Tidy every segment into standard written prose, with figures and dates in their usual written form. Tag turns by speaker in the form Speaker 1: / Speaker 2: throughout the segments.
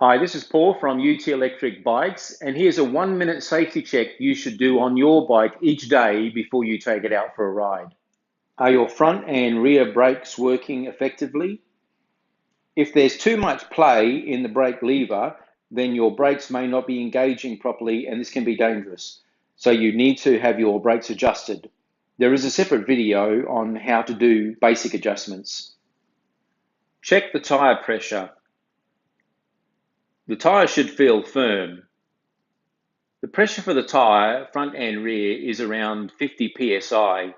Speaker 1: Hi, this is Paul from UT Electric Bikes, and here's a 1-minute safety check you should do on your bike each day before you take it out for a ride. Are your front and rear brakes working effectively? If there's too much play in the brake lever, then your brakes may not be engaging properly, and this can be dangerous. So you need to have your brakes adjusted. There is a separate video on how to do basic adjustments. Check the tire pressure. The tyre should feel firm. The pressure for the tyre, front and rear, is around 50 psi.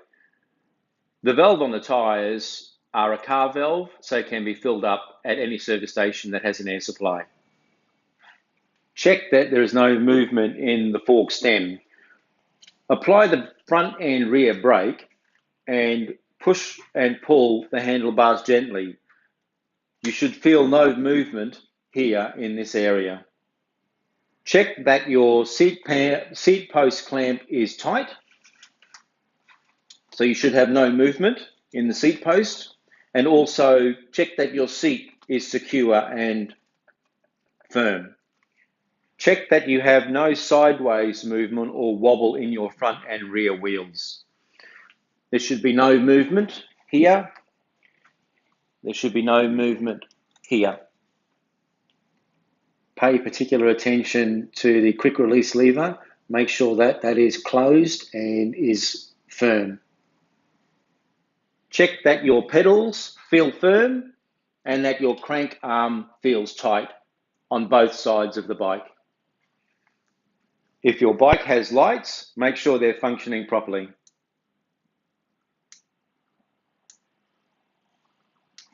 Speaker 1: The valve on the tyres are a car valve, so it can be filled up at any service station that has an air supply. Check that there is no movement in the fork stem. Apply the front and rear brake and push and pull the handlebars gently. You should feel no movement here in this area. Check that your seat post clamp is tight. So you should have no movement in the seat post. And also check that your seat is secure and firm. Check that you have no sideways movement or wobble in your front and rear wheels. There should be no movement here. There should be no movement here. Pay particular attention to the quick release lever. Make sure that that is closed and is firm. Check that your pedals feel firm and that your crank arm feels tight on both sides of the bike. If your bike has lights, make sure they're functioning properly.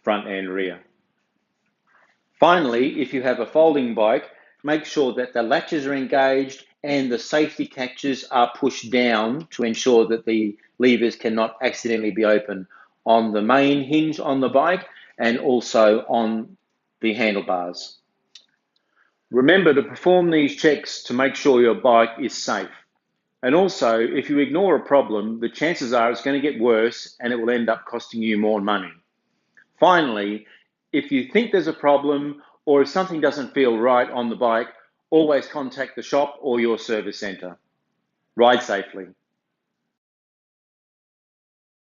Speaker 1: Front and rear. Finally, if you have a folding bike, make sure that the latches are engaged and the safety catches are pushed down to ensure that the levers cannot accidentally be opened on the main hinge on the bike and also on the handlebars. Remember to perform these checks to make sure your bike is safe. And also, if you ignore a problem, the chances are it's going to get worse and it will end up costing you more money. Finally, if you think there's a problem or if something doesn't feel right on the bike, always contact the shop or your service centre. Ride safely.